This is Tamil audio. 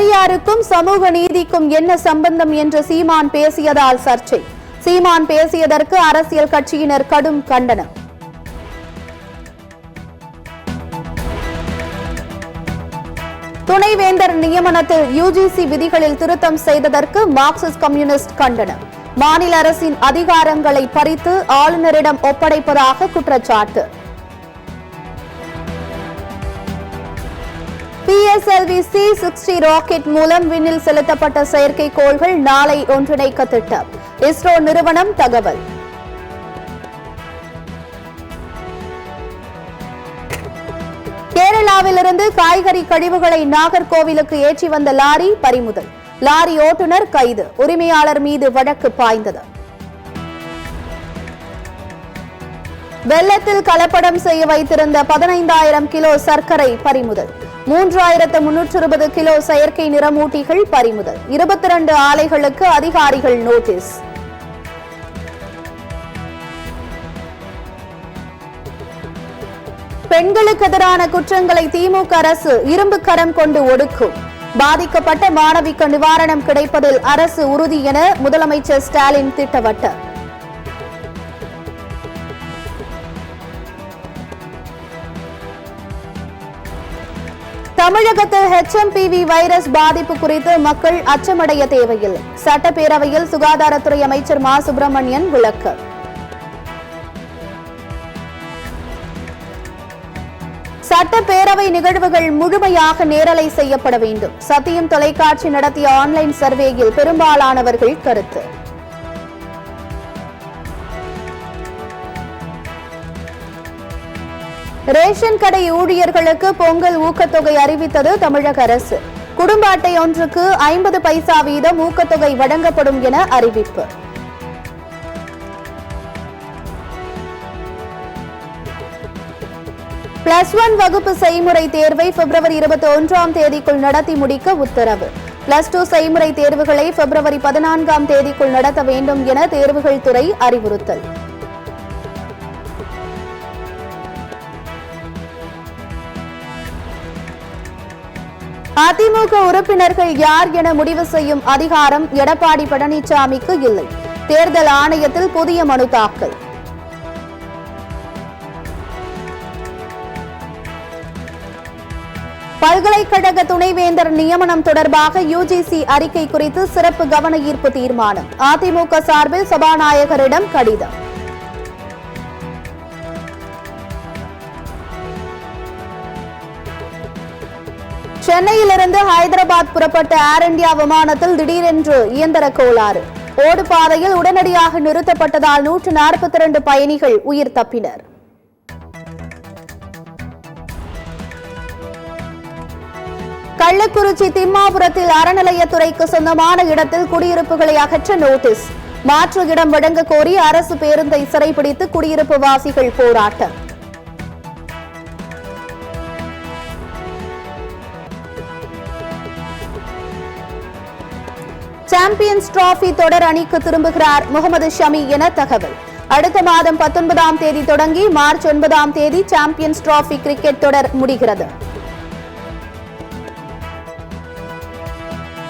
பெரியாருக்கும் சமூக நீதிக்கும் என்ன சம்பந்தம் என்று சீமான் பேசியதால் சர்ச்சை. சீமான் பேசியதற்கு அரசியல் கட்சியினர் கடும் கண்டனம். துணைவேந்தர் நியமனத்தில் யுஜிசி விதிகளில் திருத்தம் செய்ததற்கு மார்க்சிஸ்ட் கம்யூனிஸ்ட் கண்டனம். மாநில அரசின் அதிகாரங்களை பறித்து ஆளுநரிடம் ஒப்படைப்பதாக குற்றச்சாட்டு. PSLV C-60 ராக்கெட் மூலம் விண்ணில் செலுத்தப்பட்ட செயற்கைக்கோள்கள் நாளை ஒன்றிணைக்க திட்டம். இஸ்ரோ நிறுவனம் தகவல். கேரளாவிலிருந்து காய்கறி கழிவுகளை நாகர்கோவிலுக்கு ஏற்றி வந்த லாரி பறிமுதல். லாரி ஓட்டுநர் கைது. உரிமையாளர் மீது வழக்கு பாய்ந்தது. வெள்ளத்தில் கலப்படம் செய்ய வைத்திருந்த 15,000 கிலோ சர்க்கரை பறிமுதல். 3,320 கிலோ செயற்கை நிறமூட்டிகள் பறிமுதல். 22 ஆலைகளுக்கு அதிகாரிகள் நோட்டீஸ். பெண்களுக்கு எதிரான குற்றங்களை திமுக அரசு இரும்பு கரம் கொண்டு ஒடுக்கும். பாதிக்கப்பட்ட மாணவிக்கு நிவாரணம் கிடைப்பதில் அரசு உறுதி என முதலமைச்சர் ஸ்டாலின் திட்டவட்டம். தமிழகத்தில் HMPV வைரஸ் பாதிப்பு குறித்து மக்கள் அச்சமடைய தேவையில்லை. சட்டப்பேரவையில் சுகாதாரத்துறை அமைச்சர் மா சுப்பிரமணியன் விளக்கம். சட்டப்பேரவை நிகழ்வுகள் முழுமையாக நேரலை செய்யப்பட வேண்டும். சத்தியம் தொலைக்காட்சி நடத்திய ஆன்லைன் சர்வேயில் பெரும்பாலானவர்கள் கருத்து. ரேஷன் கடை ஊழியர்களுக்கு பொங்கல் ஊக்கத்தொகை அறிவித்தது தமிழக அரசு. குடும்ப அட்டை ஒன்றுக்கு 50 பைசா வீதம் ஊக்கத்தொகை வழங்கப்படும் என அறிவிப்பு. +1 வகுப்பு செய்முறை தேர்வை பிப்ரவரி 21ஆம் தேதிக்குள் நடத்தி முடிக்க உத்தரவு. +2 செய்முறை தேர்வுகளை பிப்ரவரி 14ஆம் தேதிக்குள் நடத்த வேண்டும் என தேர்வுகள் துறை அறிவுறுத்தல். அதிமுக உறுப்பினர்கள் யார் என முடிவு செய்யும் அதிகாரம் எடப்பாடி பழனிசாமிக்கு இல்லை. தேர்தல் ஆணையத்தில் புதிய மனு தாக்கல். பல்கலைக்கழக துணைவேந்தர் நியமனம் தொடர்பாக யுஜிசி அறிக்கை குறித்து சிறப்பு கவன ஈர்ப்பு தீர்மானம். அதிமுக சார்பில் சபாநாயகரிடம் கடிதம். சென்னையிலிருந்து ஹைதராபாத் புறப்பட்ட ஏர் இந்தியா விமானத்தில் திடீரென்று இயந்திர கோளாறு. ஓடு பாதையில் உடனடியாக நிறுத்தப்பட்டதால் 142 பயணிகள் உயிர் தப்பினர். கள்ளக்குறிச்சி திம்மாபுரத்தில் அறநிலையத்துறைக்கு சொந்தமான இடத்தில் குடியிருப்புகளை அகற்ற நோட்டீஸ். மாற்று இடம் வழங்க கோரி அரசு பேருந்தை சிறைபிடித்து குடியிருப்பு வாசிகள் போராட்டம். சாம்பியன்ஸ் டிராபி தொடர் அணிக்கு திரும்புகிறார் முகமது ஷமி என தகவல். அடுத்த மாதம் 19ஆம் தேதி தொடங்கி மார்ச் 9ஆம் தேதி சாம்பியன்ஸ் டிராபி கிரிக்கெட் தொடர் முடிகிறது.